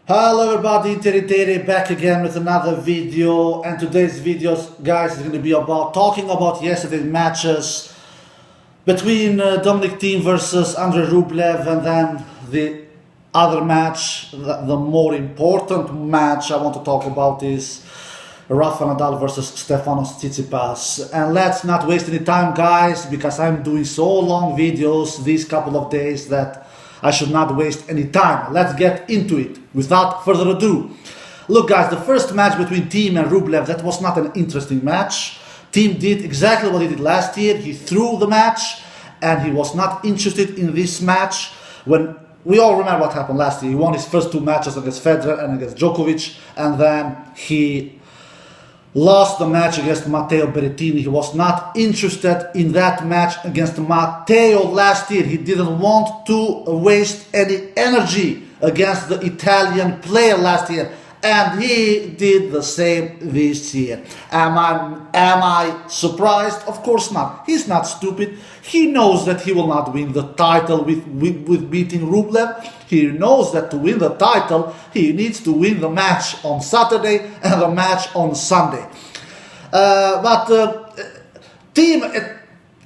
Hello everybody, Tere back again with another video, and today's videos, guys, is going to be talking about yesterday's matches between Dominic Thiem versus Andrei Rublev, and then the other match, the more important match I want to talk about is Rafa Nadal versus Stefanos Tsitsipas. And let's not waste any time, guys, because I'm doing so long videos these couple of days that I should not waste any time. Let's get into it without further ado. Look, guys, the first match between Thiem and Rublev, that was not an interesting match. Thiem did exactly what he did last year. He threw the match and he was not interested in this match. When we all remember what happened last year. He won his first two matches against Federer and against Djokovic, and then he lost the match against Matteo Berrettini. He was not interested in that match against Matteo last year. He didn't want to waste any energy against the Italian player last year, and he did the same this year. Am I surprised? Of course not. He's not stupid. He knows that he will not win the title with beating Rublev. He knows that to win the title, he needs to win the match on Saturday and the match on Sunday. Thiem,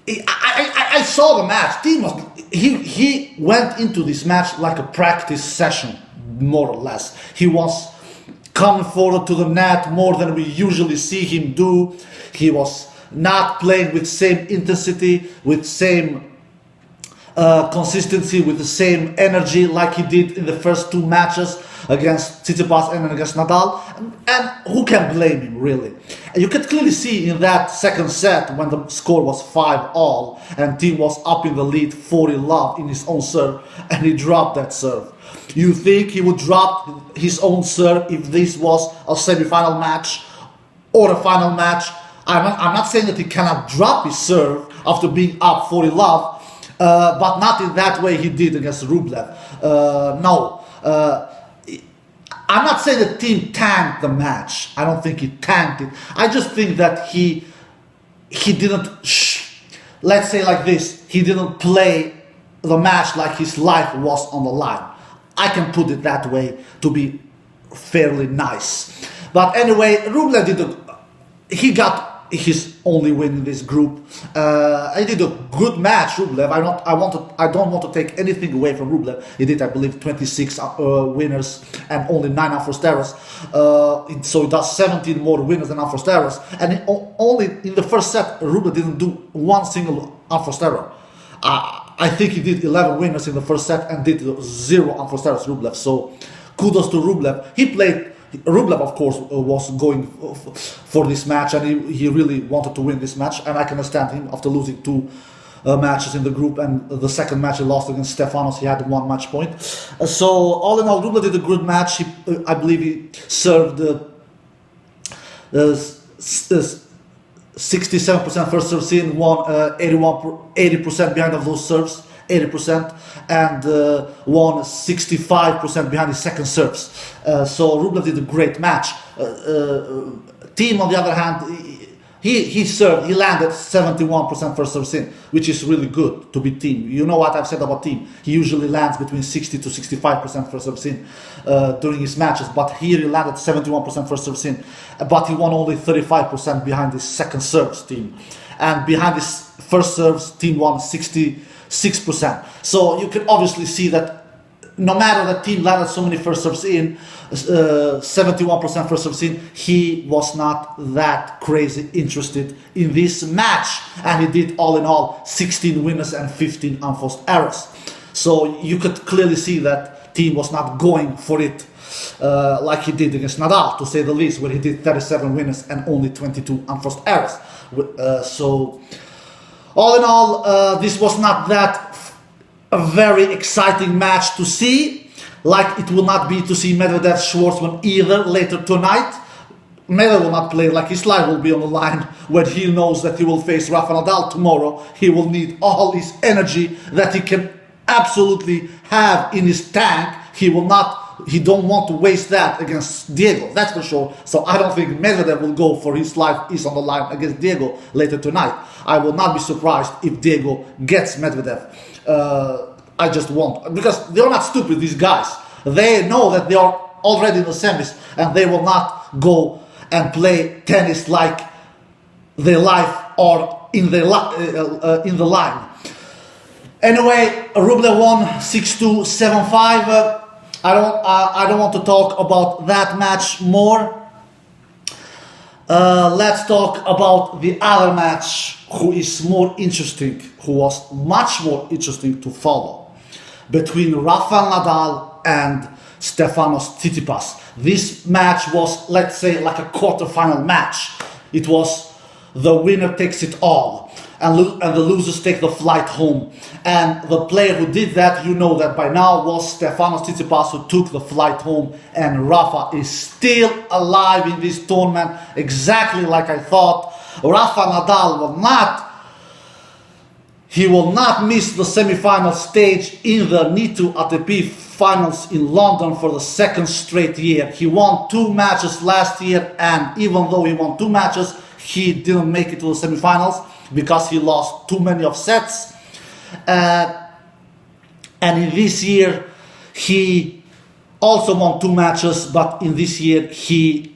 I saw the match. Thiem he went into this match like a practice session, more or less. He was coming forward to the net more than we usually see him do. He was not playing with same intensity, with same consistency, with the same energy like he did in the first two matches against Tsitsipas and against Nadal. And who can blame him, really? And you could clearly see in that second set when the score was 5-all and Thiem was up in the lead 40-love in his own serve, and he dropped that serve. You think he would drop his own serve if this was a semi-final match or a final match? I'm not saying that he cannot drop his serve after being up 40-love, but not in that way he did against Rublev. No. I'm not saying that Thiem tanked the match. I don't think he tanked it. I just think that he didn't, let's say like this, he didn't play the match like his life was on the line. I can put it that way to be fairly nice. But anyway, Rublev he got his only win in this group. He did a good match, Rublev. I don't want to take anything away from Rublev. He did, I believe, 26 winners and only 9 unforced errors. So he does 17 more winners than unforced errors. And only in the first set, Rublev didn't do one single unforced error. I think he did 11 winners in the first set and did 0 unforced errors, Rublev. So kudos to Rublev. Rublev, of course, was going for this match, and he really wanted to win this match, and I can understand him after losing 2 matches in the group, and the second match he lost against Stefanos, he had 1 match point. So all in all, Rublev did a good match. I believe he served 67% first serves in, won 80% behind of those serves, 80%, and won 65% behind his second serves. So Rublev did a great match. Thiem, on the other hand, he landed 71% first serves in, which is really good to be Thiem. You know what I've said about Thiem. He usually lands between 60 to 65% first serves in during his matches, but here he landed 71% first serves in, but he won only 35% behind his second serves, Thiem. And behind his first serves, Thiem won 66%. So you can obviously see that no matter that Thiem landed so many first serves in, 71% first serves in, he was not that crazy interested in this match, and he did all in all 16 winners and 15 unforced errors. So you could clearly see that Thiem was not going for it like he did against Nadal, to say the least, where he did 37 winners and only 22 unforced errors. So all in all, this was not that a very exciting match to see, like it will not be to see Medvedev Schwartzman either later tonight. Medvedev will not play, like his life will be on the line when he knows that he will face Rafa Nadal tomorrow. He will need all his energy that he can absolutely have in his tank. He don't want to waste that against Diego, that's for sure. So I don't think Medvedev will go for his life is on the line against Diego later tonight. I will not be surprised if Diego gets Medvedev. I just won't, because they're not stupid, these guys. They know that they are already in the semis, and they will not go and play tennis like their life or in the line. Anyway, Rublev won 6-2, 7-5. I don't want to talk about that match more. Let's talk about the other match, who was much more interesting to follow, between Rafael Nadal and Stefanos Tsitsipas. This match was, let's say, like a quarterfinal match. It was the winner takes it all, and the losers take the flight home. And the player who did that, you know that by now, was Stefanos Tsitsipas, who took the flight home. And Rafa is still alive in this tournament, exactly like I thought. Rafa Nadal will not miss the semifinal stage in the Nitto ATP finals in London for the second straight year. He won 2 matches last year, and even though he won 2 matches, he didn't make it to the semifinals because he lost too many of sets. And in this year, he also won 2 matches, but in this year, he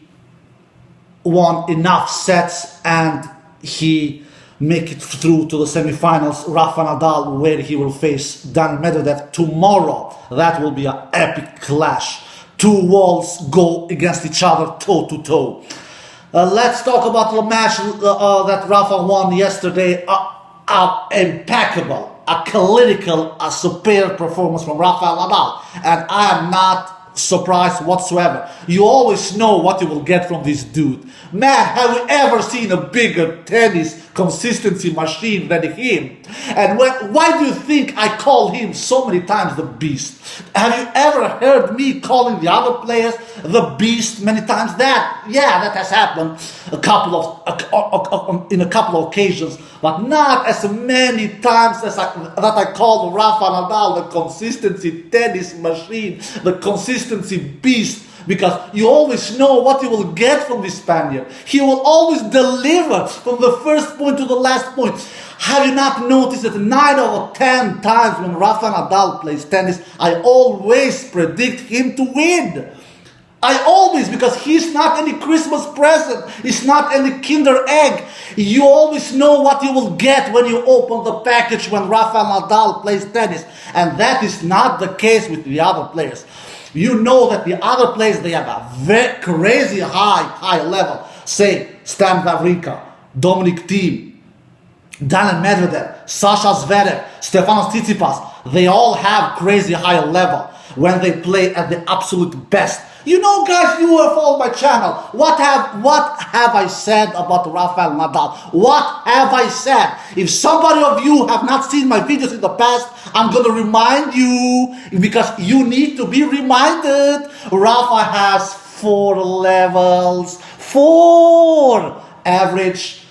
won enough sets and he make it through to the semifinals. Rafa Nadal, where he will face Daniil Medvedev tomorrow. That will be an epic clash. 2 walls go against each other, toe to toe. Let's talk about the match that Rafa won yesterday. Impeccable, a clinical, a superior performance from Rafael Nadal, and I am not surprised whatsoever. You always know what you will get from this dude. Man, have you ever seen a bigger tennis consistency machine than him? And why do you think I call him so many times the Beast? Have you ever heard me calling the other players the Beast many times? That has happened in a couple of occasions, but not as many times as that I call Rafa Nadal the consistency tennis machine, the consistency beast. Because you always know what you will get from this Spaniard. He will always deliver from the first point to the last point. Have you not noticed that 9 out of 10 times when Rafa Nadal plays tennis, I always predict him to win? Because he's not any Christmas present. He's not any Kinder Egg. You always know what you will get when you open the package when Rafa Nadal plays tennis. And that is not the case with the other players. You know that the other players, they have a very crazy high level. Say, Stan Wawrinka, Dominic Thiem, Daniil Medvedev, Sasha Zverev, Stefanos Tsitsipas. They all have crazy high level when they play at the absolute best. You know, guys, you have followed my channel. What have I said about Rafael Nadal? What have I said? If somebody of you have not seen my videos in the past, I'm going to remind you, because you need to be reminded. Rafa has 4 levels. 4! Average,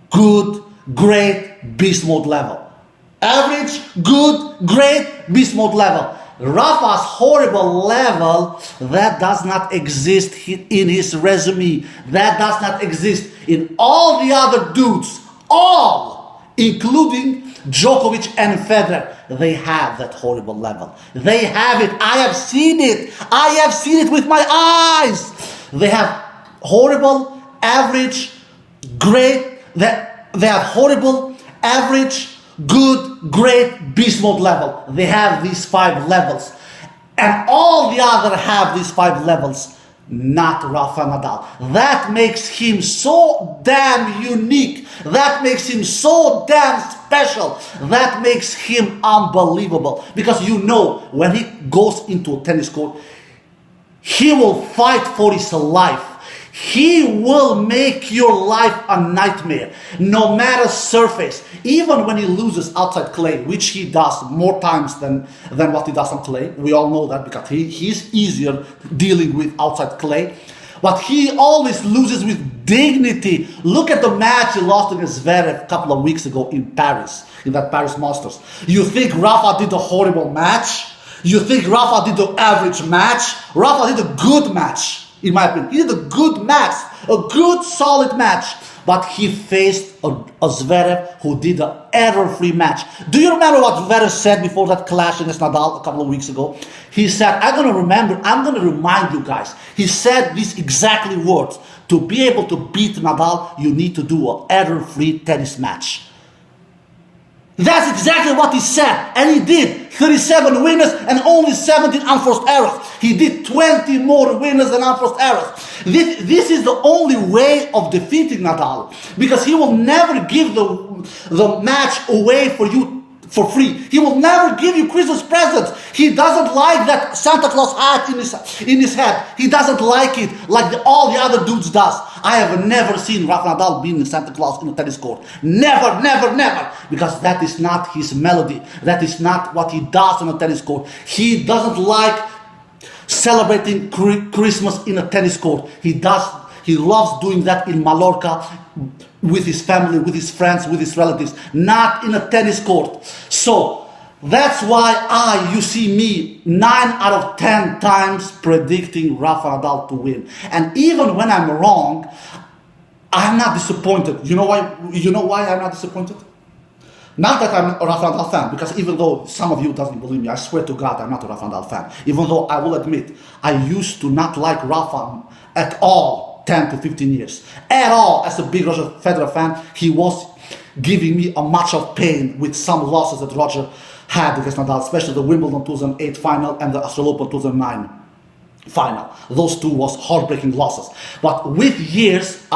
good, great, beast mode level. Average, good, great, beast mode level. Rafa's horrible level, that does not exist in his resume. That does not exist in all the other dudes. All, including Djokovic and Federer. They have that horrible level. They have it. I have seen it. I have seen it with my eyes. They have horrible, average, great. They have horrible, average, good, great, beast mode level. They have these 5 levels. And all the other have these 5 levels. Not Rafa Nadal. That makes him so damn unique. That makes him so damn special. That makes him unbelievable. Because you know, when he goes into a tennis court, he will fight for his life. He will make your life a nightmare, no matter surface. Even when he loses outside clay, which he does more times than what he does on clay. We all know that because he's easier dealing with outside clay. But he always loses with dignity. Look at the match he lost against Zverev a couple of weeks ago in Paris, in that Paris Masters. You think Rafa did a horrible match? You think Rafa did the average match? Rafa did a good match. In my opinion, he did a good match, a good solid match. but he faced a Zverev who did an error-free match. Do you remember what Zverev said before that clash against Nadal a couple of weeks ago? He said, I'm going to remind you guys. He said these exactly words. To be able to beat Nadal, you need to do an error-free tennis match. That's exactly what he said, and he did. 37 winners and only 17 unforced errors. He did 20 more winners than unforced errors. This is the only way of defeating Nadal, because he will never give the match away for you for free. He will never give you Christmas presents. He doesn't like that Santa Claus hat in his head. He doesn't like it like all the other dudes does. I have never seen Rafa Nadal being in Santa Claus in a tennis court. Never, never, never. Because that is not his melody. That is not what he does on a tennis court. He doesn't like celebrating Christmas in a tennis court. He loves doing that in Mallorca with his family, with his friends, with his relatives, not in a tennis court. So that's why you see me 9 out of 10 times predicting Rafa Nadal to win. And even when I'm wrong, I'm not disappointed. You know why? You know why I'm not disappointed? Not that I'm a Rafa Nadal fan, because even though some of you doesn't believe me, I swear to God I'm not a Rafa Nadal fan. Even though I will admit, I used to not like Rafa at all 10 to 15 years. At all, as a big Roger Federer fan, he was giving me a much of pain with some losses that Roger had against Nadal, especially the Wimbledon 2008 final and the Australian Open 2009 final. Those two was heartbreaking losses. But with years,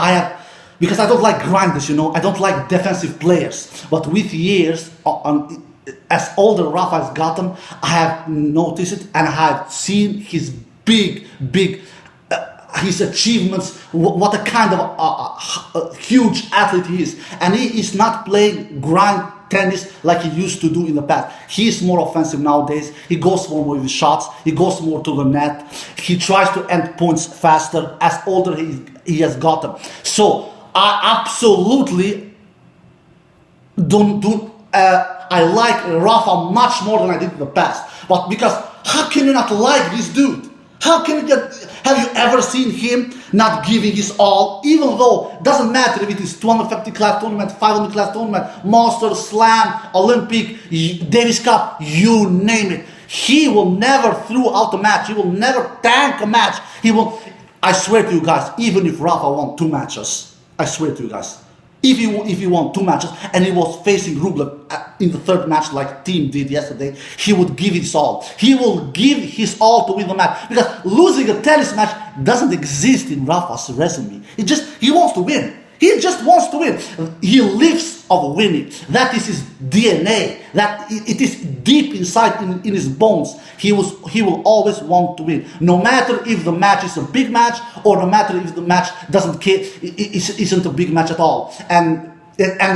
because I don't like grinders, I don't like defensive players. But with years, as older Rafa has gotten, I have noticed it and I have seen his his achievements, what a kind of huge athlete he is. And he is not playing grind tennis like he used to do in the past. He is more offensive nowadays. He goes more with his shots. He goes more to the net. He tries to end points faster as older he has gotten. So I absolutely I like Rafa much more than I did in the past. But because how can you not like this dude? Have you ever seen him not giving his all? Even though it doesn't matter if it is 250 class tournament, 500 class tournament, Master, Slam, Olympic, Davis Cup, you name it. He will never throw out a match. He will never tank a match. I swear to you guys, even if Rafa won 2 matches, I swear to you guys, if he won 2 matches and he was facing Rublev in the 3rd match like Team did yesterday, he would give his all. He will give his all to win the match, because losing a tennis match doesn't exist in Rafa's resume. He wants to win. He just wants to win. He lives of winning. That is his DNA. That it is deep inside in his bones. He will always want to win, no matter if the match is a big match or no matter if the match isn't a big match at all, and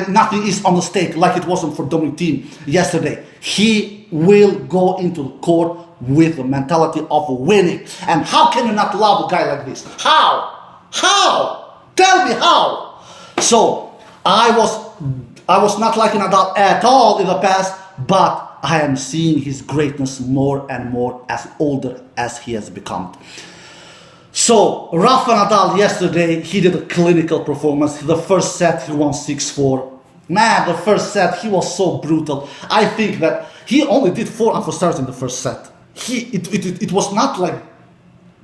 nothing is on the stake like it wasn't for Dominic Thiem yesterday. He will go into the court with the mentality of winning. And how can you not love a guy like this? How? Tell me how. So I was not liking Nadal at all in the past, but I am seeing his greatness more and more as older as he has become. So Rafa Nadal yesterday, he did a clinical performance. The first set he won 6-4. Man, the first set he was so brutal. I think that he only did 4 unforced errors in the first set. It was not like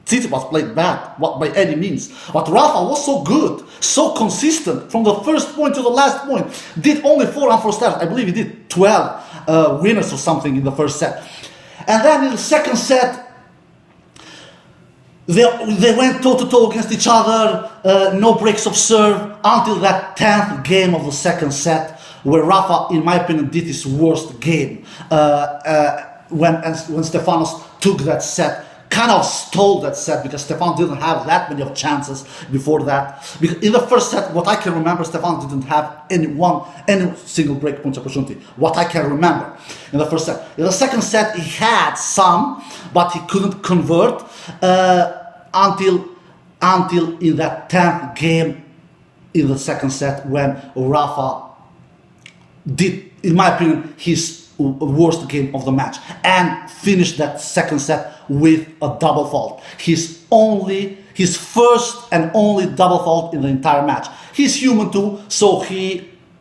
Tsitsipas played bad by any means, but Rafa was so good, so consistent from the first point to the last point. Did only 4 unforced errors. I believe he did 12 winners or something in the first set. And then in the second set, they went toe-to-toe against each other, no breaks of serve, until that 10th game of the second set, where Rafa, in my opinion, did his worst game. When Stefanos took that set, kind of stole that set, because Stefanos didn't have that many of chances before that. Because in the first set, what I can remember, Stefanos didn't have any single break point opportunity. What I can remember in the first set. In the second set, he had some, but he couldn't convert until in that 10th game in the second set, when Rafa did, in my opinion, his worst game of the match and finished that second set with a double fault. His first and only double fault in the entire match. He's human too, so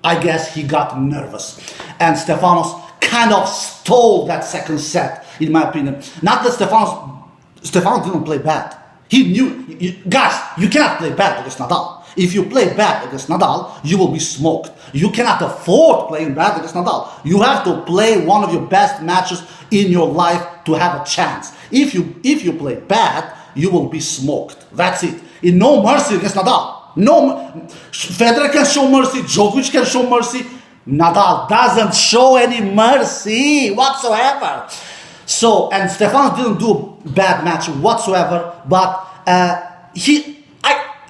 I guess he got nervous. And Stefanos kind of stole that second set, in my opinion. Not that Stefanos didn't play bad. He knew, guys, you cannot play bad against Nadal. If you play bad against Nadal, you will be smoked. You cannot afford playing bad against Nadal. You have to play one of your best matches in your life to have a chance. If you play bad, you will be smoked. That's it. In no mercy against Nadal. Federer can show mercy, Djokovic can show mercy. Nadal doesn't show any mercy whatsoever. So, and Stefanos didn't do a bad match whatsoever, but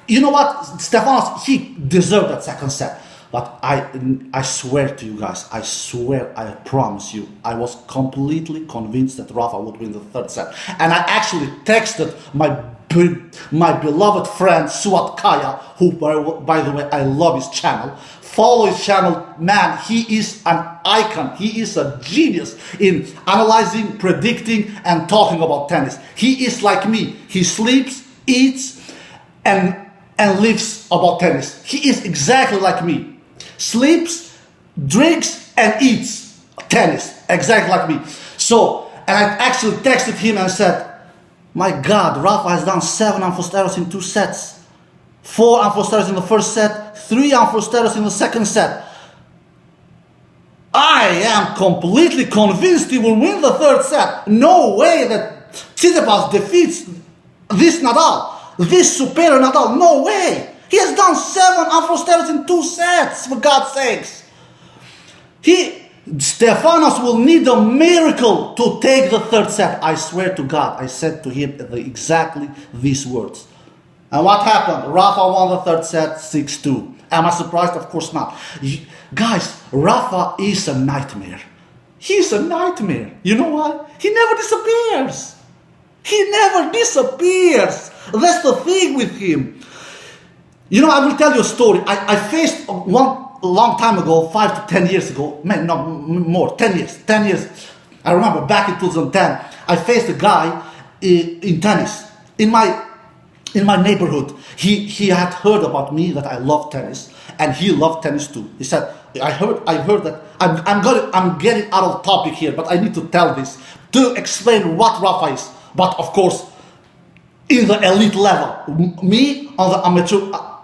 you know what, Stefanos, he deserved that second set. But I swear to you guys, I promise you, I was completely convinced that Rafa would win the third set. And I actually texted my beloved friend Suat Kaya, who, by the way, I love his channel. Follow his channel, man. He is an icon. He is a genius in analyzing, predicting, and talking about tennis. He is like me. He sleeps, eats, and lives about tennis. He is exactly like me. Sleeps, drinks, and eats tennis. Exactly like me. So, and I actually texted him and said, my God, Rafa has done 7 unforced errors in 2 sets. 4 unforced errors in the first set, 3 unforced errors in the second set. I am completely convinced he will win the third set. No way that Tsitsipas defeats this Nadal, this superior Nadal. No way. He has done 7 unforced errors in 2 sets, for God's sakes. Stefanos will need a miracle to take the third set. I swear to God, I said to him exactly these words. And what happened? Rafa won the third set 6-2. Am I surprised? Of course not. Guys, Rafa is a nightmare. He's a nightmare. You know why? He never disappears. He never disappears. That's the thing with him. You know, I will tell you a story. I faced one a long time ago, 5 to 10 years ago, man, no more, 10 years. I remember back in 2010, I faced a guy in tennis in my neighborhood. He had heard about me that I love tennis, and he loved tennis too. He said, I heard that I'm getting out of topic here, but I need to tell this to explain what Rafa is. But of course, in the elite level, me on the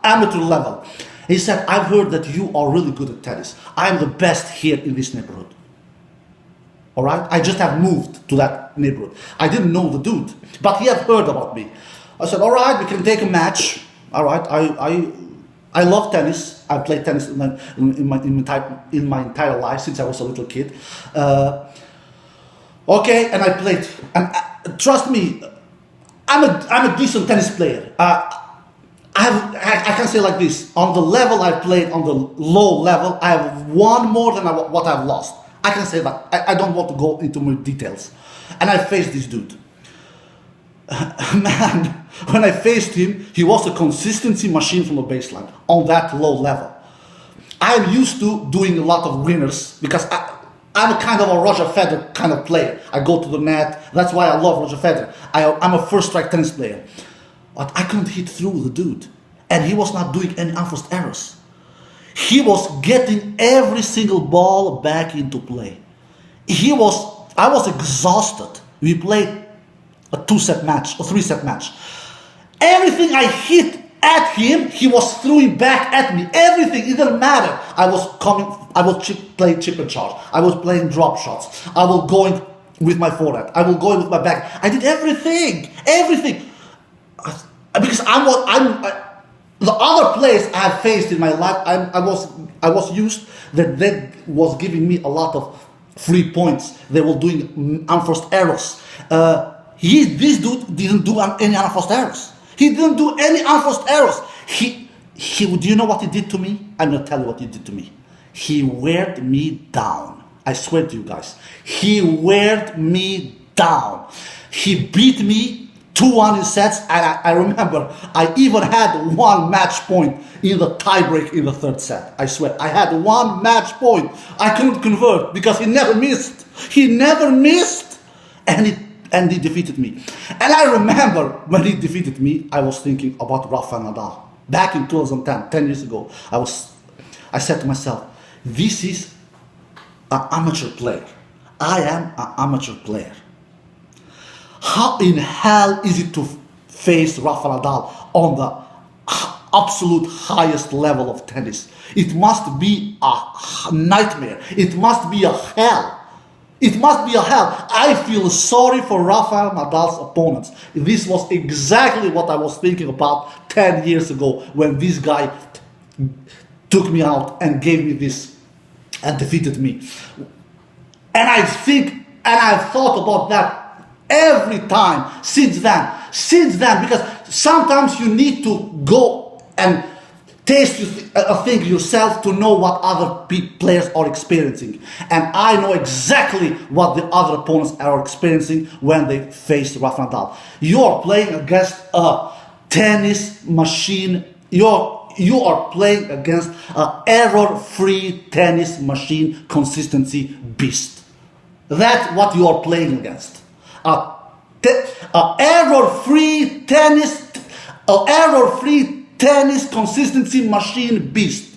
amateur level. He said, I've heard that you are really good at tennis. I'm the best here in this neighborhood. All right? I just have moved to that neighborhood. I didn't know the dude, but he had heard about me. I said, all right, we can take a match. All right, I love tennis. I played tennis in my entire life since I was a little kid. Okay, and I played. And trust me, I'm a decent tennis player. I can say like this, on the level I played, on the low level, I have won more than what I've lost. I can say that. I don't want to go into more details. And I faced this dude. Man, when I faced him, he was a consistency machine from the baseline, on that low level. I'm used to doing a lot of winners, because I'm a kind of a Roger Federer kind of player. I go to the net, that's why I love Roger Federer. I'm a first strike tennis player. But I couldn't hit through the dude. And he was not doing any unforced errors. He was getting every single ball back into play. I was exhausted. We played a 2-set match, a 3-set match. Everything I hit at him, he was throwing back at me. Everything, it didn't matter. I was playing chip and charge. I was playing drop shots. I was going with my forehand. I was going with my back. I did everything. Because the other players I have faced in my life, I was used that they was giving me a lot of free points. They were doing unforced errors. This dude didn't do any unforced errors. He didn't do any unforced errors. Do you know what he did to me? I'm gonna tell you what he did to me. He weared me down. I swear to you guys. He weared me down. He beat me 2-1 in sets, and I remember I even had one match point in the tiebreak in the third set. I swear, I had one match point. I couldn't convert because he never missed. He never missed, and he defeated me. And I remember when he defeated me, I was thinking about Rafa Nadal. Back in 2010, 10 years ago, I said to myself, this is an amateur player. I am an amateur player. How in hell is it to face Rafa Nadal on the absolute highest level of tennis? It must be a nightmare. It must be a hell. It must be a hell. I feel sorry for Rafael Nadal's opponents. This was exactly what I was thinking about 10 years ago when this guy took me out and gave me this and defeated me. And I thought about that every time since then, because sometimes you need to go and taste a thing yourself to know what other players are experiencing. And I know exactly what the other opponents are experiencing when they face Rafa Nadal. You are playing against a tennis machine. You are playing against an error-free tennis machine consistency beast. That's what you are playing against. Error-free tennis consistency machine beast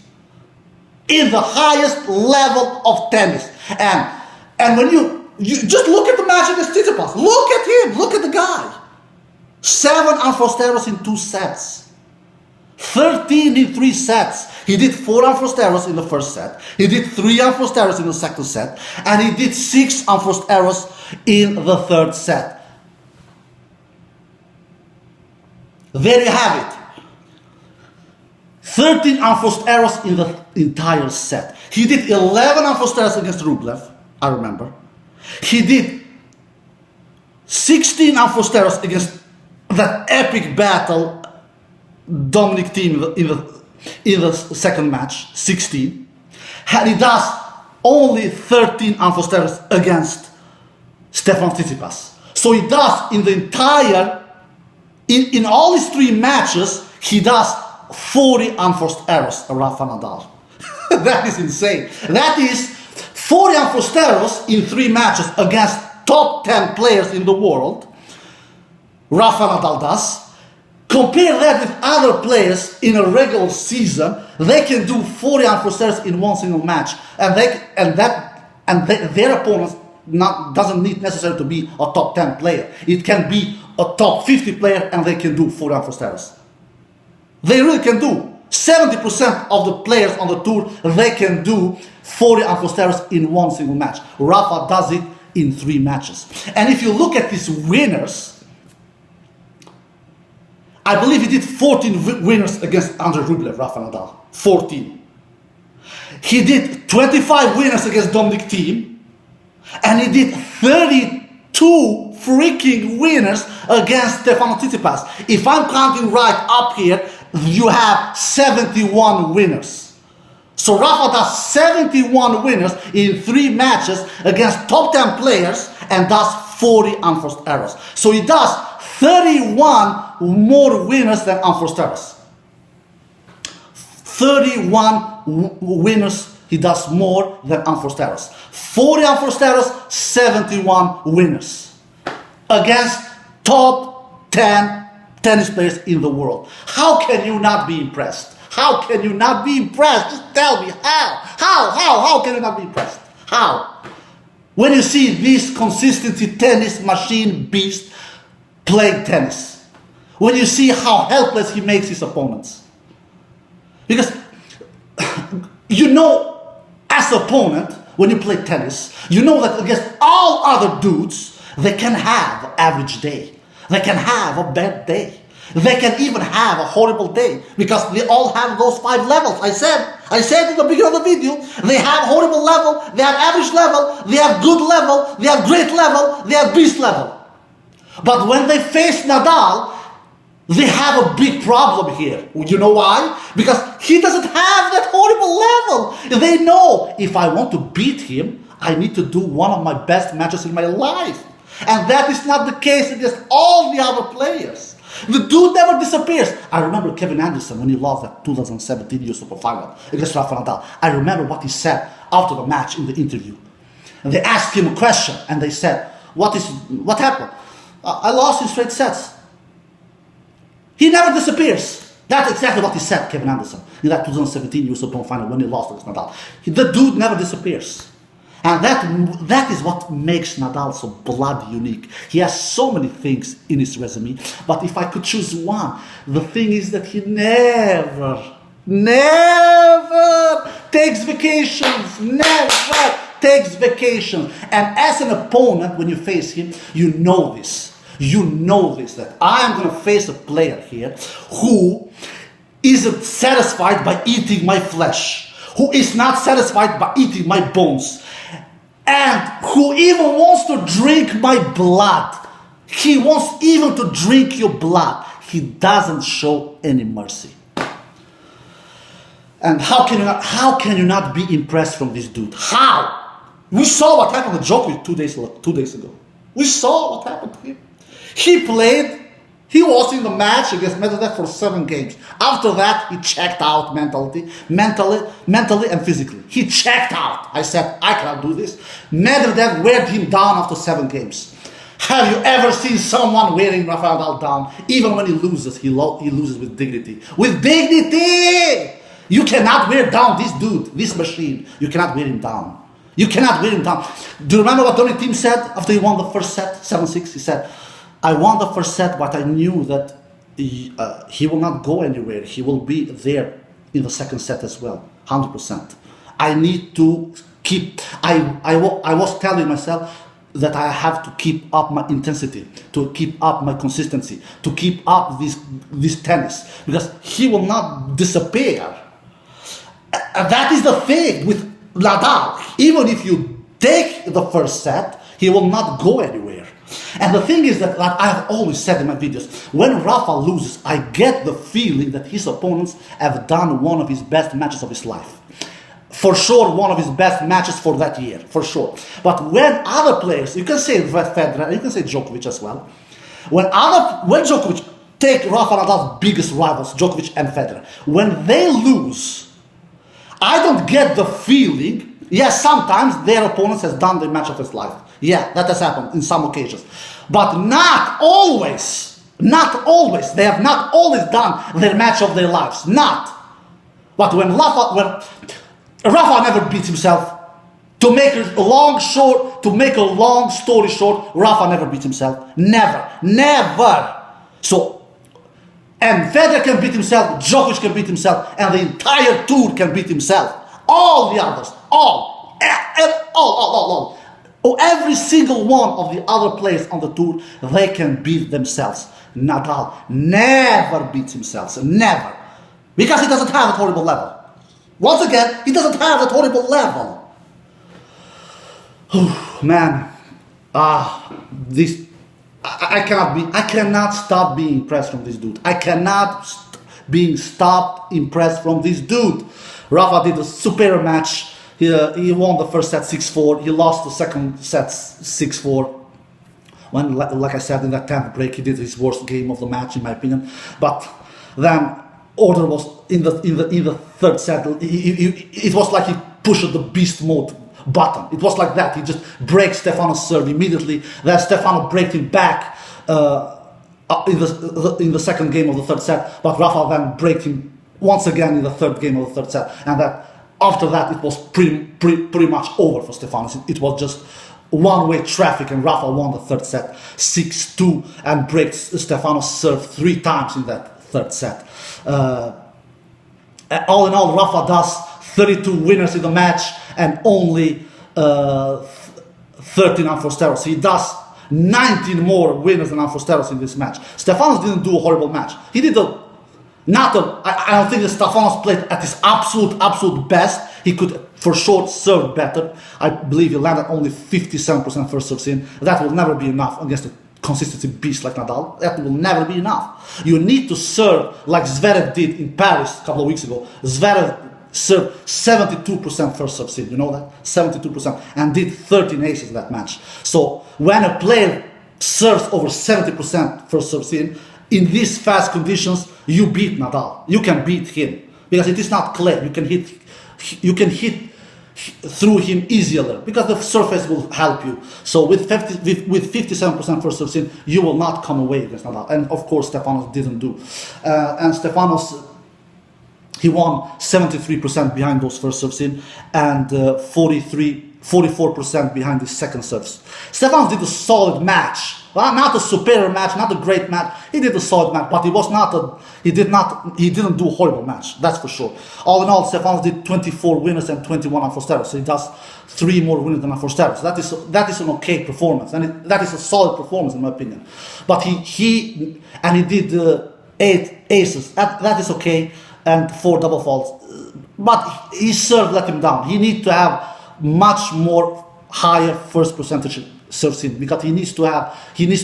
in the highest level of tennis. And when you just look at the match against Tsitsipas, look at him, look at the guy. 7 unforced errors in 2 sets. 13 in 3 sets. He did 4 unforced errors in the first set. He did 3 unforced errors in the second set. And he did 6 unforced errors in the third set. There you have it. 13 unforced errors in the entire set. He did 11 unforced errors against Rublev, I remember. He did 16 unforced errors against that epic battle Dominic team in the second match, 16. And he does only 13 unforced errors against Stefan Tsitsipas. So he does in the entire, in all his 3 matches, he does 40 unforced errors, Rafa Nadal. That is insane. That is 40 unforced errors in 3 matches against top 10 players in the world. Rafa Nadal does. Compare that with other players in a regular season. They can do 40 unforced errors in one single match, and their opponents doesn't need necessarily to be a top 10 player. It can be a top 50 player, and they can do 40 unforced errors. They really can do. 70% of the players on the tour, they can do 40 unforced errors in one single match. Rafa does it in 3 matches. And if you look at his winners, I believe he did 14 winners against Andre Rublev, Rafa Nadal. 14. He did 25 winners against Dominic Thiem. And he did 32 freaking winners against Stefano Tsitsipas. If I'm counting right up here, you have 71 winners. So Rafa does 71 winners in 3 matches against top 10 players and does 40 unforced errors. So he does 31 more winners than unforced errors. 31 winners, he does more than unforced errors. 40 unforced errors, 71 winners. Against top 10 tennis players in the world. How can you not be impressed? How can you not be impressed? Just tell me how. How can you not be impressed? How? When you see this consistency tennis machine beast playing tennis. When you see how helpless he makes his opponents. Because, you know, as an opponent, when you play tennis, you know that against all other dudes, they can have an average day. They can have a bad day. They can even have a horrible day. Because they all have those 5 levels. I said in the beginning of the video, they have horrible level, they have average level, they have good level, they have great level, they have beast level. But when they face Nadal, they have a big problem here. You know why? Because he doesn't have that horrible level. They know if I want to beat him, I need to do one of my best matches in my life. And that is not the case against all the other players. The dude never disappears. I remember Kevin Anderson when he lost that 2017 US Open final against Rafa Nadal. I remember what he said after the match in the interview. And they asked him a question and they said, what happened? I lost in straight sets. He never disappears. That's exactly what he said, Kevin Anderson, in that 2017 US Open final when he lost against Nadal. The dude never disappears. And that is what makes Nadal so bloody unique. He has so many things in his resume, but if I could choose one, the thing is that he never takes vacations. Never takes vacations. And as an opponent, when you face him, you know this. You know this, that I am going to face a player here who isn't satisfied by eating my flesh, who is not satisfied by eating my bones, and who even wants to drink my blood. He wants even to drink your blood. He doesn't show any mercy. And how can you not be impressed from this dude? How? We saw what happened to Djokovic 2 days ago. We saw what happened to him. He was in the match against Medvedev for 7 games. After that, he checked out mentally and physically. He checked out. I said, I cannot do this. Medvedev weared him down after 7 games. Have you ever seen someone wearing Rafael Nadal down? Even when he loses, he loses with dignity. With dignity! You cannot wear down this dude, this machine. You cannot wear him down. You cannot wear him down. Do you remember what Dominic Thiem said after he won the first set, 7-6? He said, I won the first set, but I knew that he will not go anywhere. He will be there in the second set as well, 100%. I need to keep, I was telling myself that I have to keep up my intensity, to keep up my consistency, to keep up this tennis, because he will not disappear. And that is the thing with Nadal. Even if you take the first set, he will not go anywhere. And the thing is that, like I have always said in my videos, when Rafa loses, I get the feeling that his opponents have done one of his best matches of his life. For sure, one of his best matches for that year, for sure. But when other players, you can say Federer, you can say Djokovic as well, when Djokovic, take Rafa Nadal's biggest rivals, Djokovic and Federer, when they lose, I don't get the feeling, yes, sometimes their opponents has done the match of his life. Yeah, that has happened in some occasions. But not always. Not always. They have not always done their match of their lives. Not. But when Rafa never beats himself. To make a long story short, Rafa never beats himself. Never. Never. So, and Federer can beat himself, Djokovic can beat himself, and the entire tour can beat himself. All the others. All. Every single one of the other players on the tour, they can beat themselves. Nadal never beats himself. Never. Because he doesn't have that horrible level. Once again, he doesn't have that horrible level. Man. I cannot stop being impressed from this dude. I cannot being stopped impressed from this dude. Rafa did a superior match. He won the first set 6-4. He lost the second set 6-4. When, like I said, in that 10th break, he did his worst game of the match, in my opinion. But then, order was in the third set. It was like he pushed the beast mode button. It was like that. He just breaks Stefano's serve immediately. Then Stefano breaks him back in the second game of the third set. But Rafa then breaks him once again in the third game of the third set, and that. After that, it was pretty much over for Stefanos. It was just one-way traffic, and Rafa won the third set 6-2 and breaks Stefanos' serve 3 times in that third set. All in all, Rafa does 32 winners in the match and only 13 unforced. He does 19 more winners than unforced in this match. Stefanos didn't do a horrible match. He did I don't think that Stefanos played at his absolute best. He could for sure serve better. I believe he landed only 57% first serves in. That will never be enough against a consistency beast like Nadal. That will never be enough. You need to serve like Zverev did in Paris a couple of weeks ago. Zverev served 72% first serves in. You know that? 72%. And did 13 aces in that match. So when a player serves over 70% first serves in these fast conditions, you beat Nadal. You can beat him because it is not clay. You can hit through him easier because the surface will help you. So with 57% first serves you will not come away against Nadal. And of course, Stefanos didn't do. And Stefanos, he won 73% behind those first serves and 44% behind the second serves. Stefanos did a solid match. Well, not a superior match, not a great match. He did a solid match, but he didn't do a horrible match. That's for sure. All in all, Stefanos did 24 winners and 21 unforced errors. So he does 3 more winners than unforced errors. That is an okay performance, and that is a solid performance in my opinion. But he did 8 aces. That is okay, and 4 double faults. But his serve let him down. He needs to have much more higher first percentage serves in because he needs to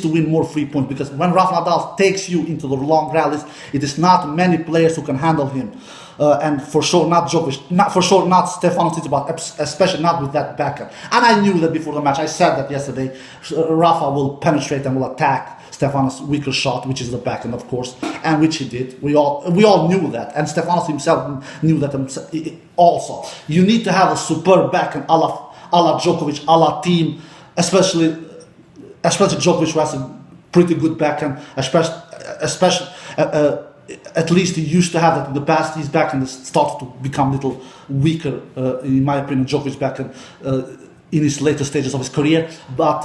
win more free points, because when Rafa Nadal takes you into the long rallies, it is not many players who can handle him, and for sure not Djokovic, not Stefanos Tsitsipas, especially not with that backhand. And I knew that before the match. I said that yesterday. Rafa will penetrate and will attack Stefanos' weaker shot, which is the backhand, of course, and which he did. We all knew that, and Stefanos himself knew that also. You need to have a superb backhand, a la Djokovic, a la team. Especially Djokovic, who has a pretty good backhand, especially at least he used to have that in the past. His backhand has started to become a little weaker, in my opinion, Djokovic's backhand in his later stages of his career. But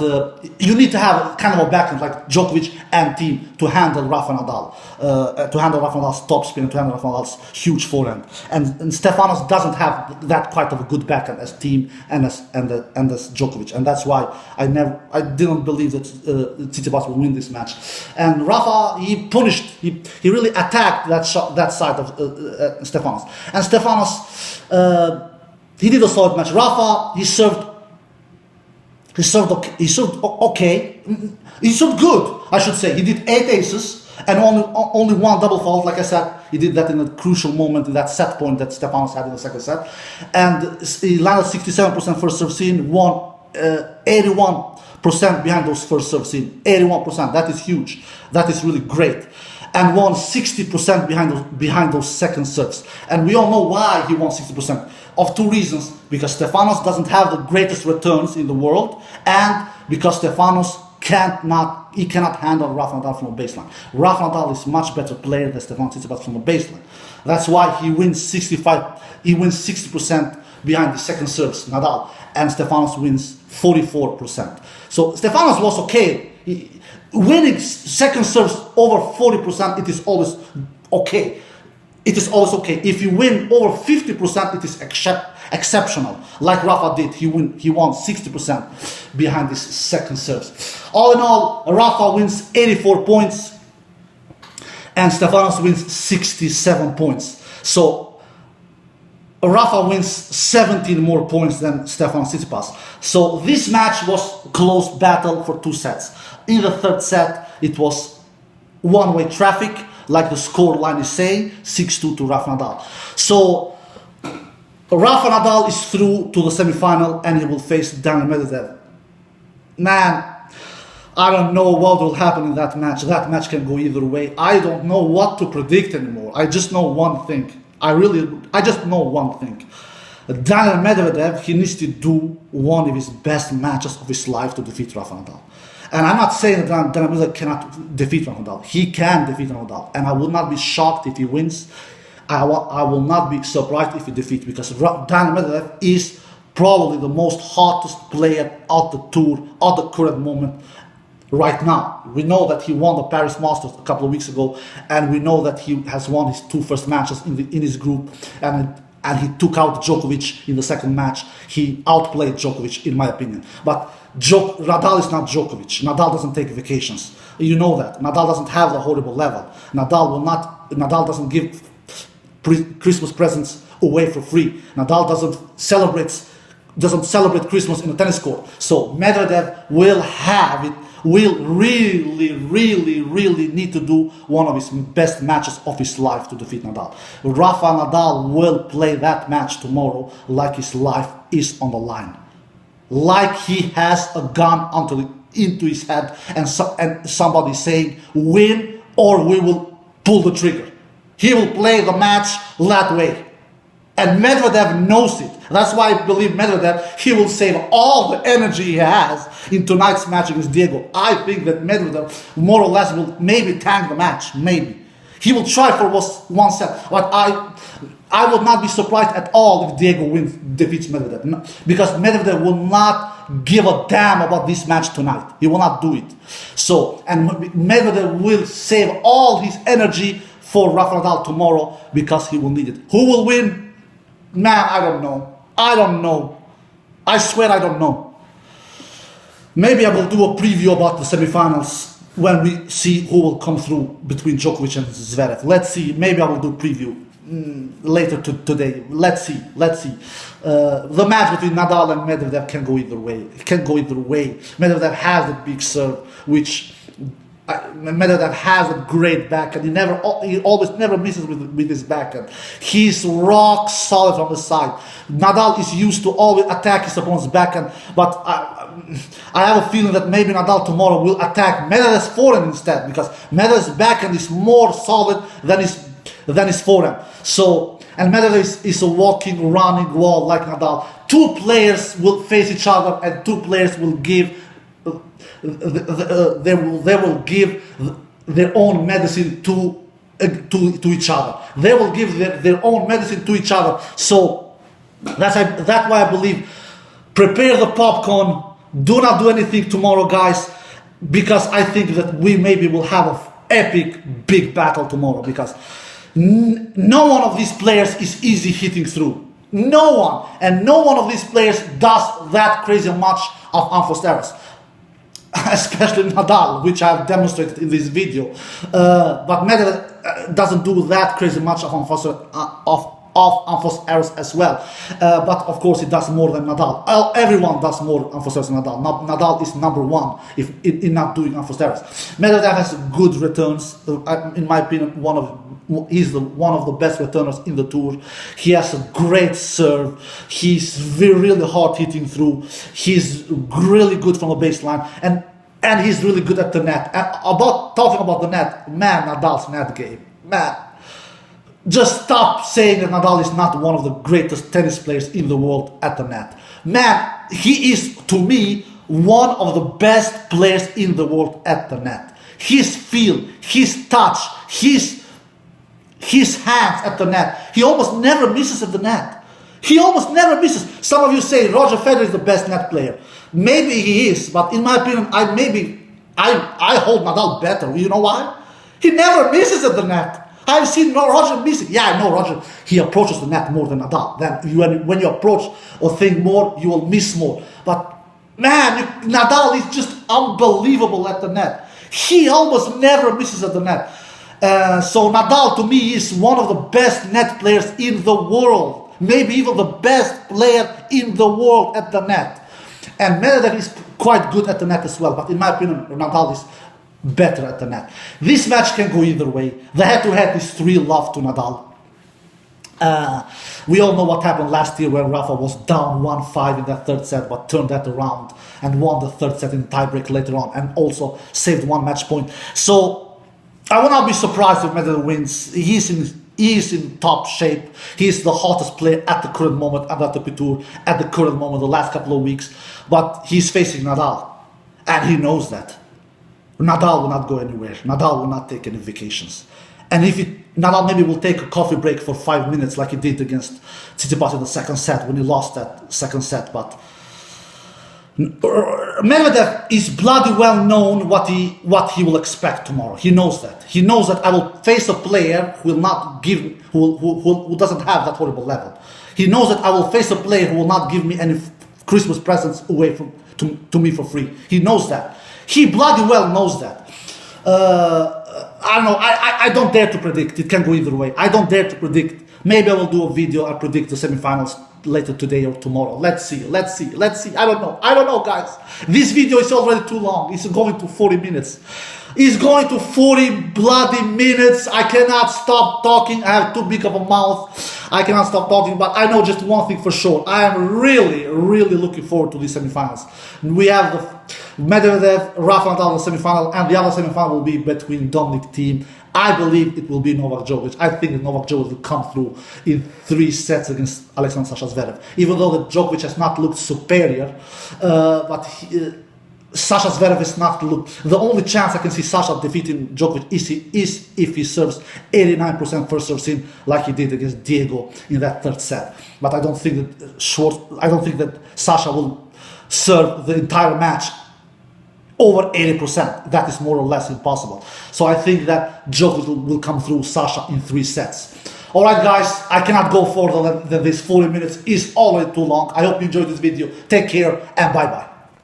you need to have kind of a backhand like Djokovic and team to handle Rafa Nadal, to handle Rafa Nadal's top spin, to handle Rafa Nadal's huge forehand. And Stefanos doesn't have that quite of a good backhand as team and as Djokovic, and that's why I didn't believe that Tsitsipas would win this match. And Rafa, he really attacked that side of Stefanos. And Stefanos, he did a solid match. Rafa, he served okay. He served good, I should say. He did 8 aces and only 1 double fault. Like I said, he did that in a crucial moment in that set point that Stefanos had in the second set. And he landed 67% first serve in, won 81% behind those first serves in. 81%. That is huge. That is really great. And won 60% behind those second serves. And we all know why he won 60%. Of 2 reasons. Because Stefanos doesn't have the greatest returns in the world, and because Stefanos cannot handle Rafa Nadal from a baseline. Rafa Nadal is much better player than Stefanos Tsitsipas from a baseline. That's why he wins 60% behind the second serves, Nadal, and Stefanos wins 44%. So Stefanos was okay. Winning second serves over 40%, it is always okay. It is always okay. If you win over 50%, it is exceptional. Like Rafa did, he won 60% behind his second serves. All in all, Rafa wins 84 points and Stefanos wins 67 points. So Rafa wins 17 more points than Stefanos Tsitsipas. So this match was a close battle for 2 sets. In the third set, it was one-way traffic, like the score line is saying, 6-2 to Rafa Nadal. So Rafa Nadal is through to the semifinal and he will face Daniil Medvedev. Man, I don't know what will happen in that match. That match can go either way. I don't know what to predict anymore. I just know one thing. I just know one thing. Daniil Medvedev, he needs to do one of his best matches of his life to defeat Rafa Nadal. And I'm not saying that Daniil Medvedev cannot defeat Rafa Nadal. He can defeat Rafa Nadal. And I will not be shocked if he wins. I will not be surprised if he defeats, because Daniil Medvedev is probably the most hottest player out the tour at the current moment right now. We know that he won the Paris Masters a couple of weeks ago, and we know that he has won his 2 first matches in his group, and he took out Djokovic in the second match. He outplayed Djokovic, in my opinion. But Nadal is not Djokovic. Nadal doesn't take vacations. You know that. Nadal doesn't have the horrible level. Nadal doesn't give Christmas presents away for free. Nadal doesn't celebrate Christmas in a tennis court. So Medvedev will really need to do one of his best matches of his life to defeat Nadal. Rafa Nadal will play that match tomorrow like his life is on the line. Like he has a gun into his head, and somebody saying, win or we will pull the trigger. He will play the match that way. And Medvedev knows it. That's why I believe Medvedev, he will save all the energy he has in tonight's match against Diego. I think that Medvedev more or less will maybe tank the match, maybe. He will try for one set, but I would not be surprised at all if Diego defeats Medvedev. No, because Medvedev will not give a damn about this match tonight. He will not do it. So, and Medvedev will save all his energy for Rafa Nadal tomorrow because he will need it. Who will win? Man, I don't know. I don't know. I swear I don't know. Maybe I will do a preview about the semifinals when we see who will come through between Djokovic and Zverev. Let's see. Maybe I will do preview later today. Let's see. Let's see. The match between Nadal and Medvedev can go either way. It can go either way. Medvedev has the big serve, which Medvedev has a great backhand. He always never misses with his backhand. He's rock solid from the side. Nadal is used to always attack his opponent's backhand, but I have a feeling that maybe Nadal tomorrow will attack Medvedev's forehand instead, because Medvedev's backhand is more solid than his forehand. So, and Medvedev is a walking, running wall like Nadal. Two players will face each other, and two players will give. They will give their own medicine to each other. They will give their own medicine to each other. So that's why I believe, prepare the popcorn. Do not do anything tomorrow, guys, because I think that we maybe will have an epic big battle tomorrow, because no one of these players is easy hitting through. No one. And no one of these players does that crazy much of unforced errors. Especially Nadal, which I have demonstrated in this video. But Medvedev doesn't do that crazy much of unforced errors as well. But of course, he does more than Nadal. Everyone does more unforced errors than Nadal. Nadal is number one in not doing unforced errors. Medvedev has good returns. In my opinion, he's one of the best returners in the tour. He has a great serve. He's really hard hitting through. He's really good from the baseline, and he's really good at the net. And talking about the net, man, Nadal's net game, man. Just stop saying that Nadal is not one of the greatest tennis players in the world at the net. Man, he is, to me, one of the best players in the world at the net. His feel, his touch, his hands at the net. He almost never misses at the net. He almost never misses. Some of you say Roger Federer is the best net player. Maybe he is, but in my opinion, I hold Nadal better. You know why? He never misses at the net. I've seen Roger missing. Yeah, I know Roger. He approaches the net more than Nadal. Then when you approach or think more, you will miss more. But man, Nadal is just unbelievable at the net. He almost never misses at the net. So Nadal, to me, is one of the best net players in the world. Maybe even the best player in the world at the net. And Medvedev is quite good at the net as well. But in my opinion, Nadal is better at the net. This match can go either way. The head-to-head is 3-love to Nadal. We all know what happened last year when Rafa was down 1-5 in that third set, but turned that around and won the third set in tiebreak later on, and also saved one match point. So I will not be surprised if Medvedev wins. He's in top shape. He's the hottest player at the current moment at the ATP Tour, at the current moment, the last couple of weeks. But he's facing Nadal, and he knows that. Nadal will not go anywhere. Nadal will not take any vacations. And Nadal maybe will take a coffee break for 5 minutes like he did against Tsitsipas in the second set when he lost that second set. But Medvedev is bloody well known what he will expect tomorrow. He knows that. He knows that I will face a player who will not give, who doesn't have that horrible level. He knows that I will face a player who will not give me any Christmas presents away to me for free. He knows that. He bloody well knows that. I don't know. I don't dare to predict. It can go either way. I don't dare to predict. Maybe I will do a video. I predict the semifinals later today or tomorrow. Let's see. I don't know, guys. This video is already too long. It's going to 40 minutes. is going to 40 bloody minutes. I cannot stop talking. I have too big of a mouth. I cannot stop talking, but I know just one thing for sure. I am really, really looking forward to these semifinals. We have the Medvedev, Rafa Nadal in the semifinal, and the other semifinal will be between Dominic Thiem. I believe it will be Novak Djokovic. I think that Novak Djokovic will come through in 3 sets against Alexander Sasha Zverev. Even though that Djokovic has not looked superior, but Sasha Zverev is not look. The only chance I can see Sasha defeating Djokovic is if he serves 89% first serve in like he did against Diego in that 3rd set. But I don't think that Sasha will serve the entire match over 80%. That is more or less impossible. So I think that Djokovic will come through Sasha in 3 sets. Alright guys, I cannot go further than this. 40 minutes is already too long. I hope you enjoyed this video. Take care and bye bye.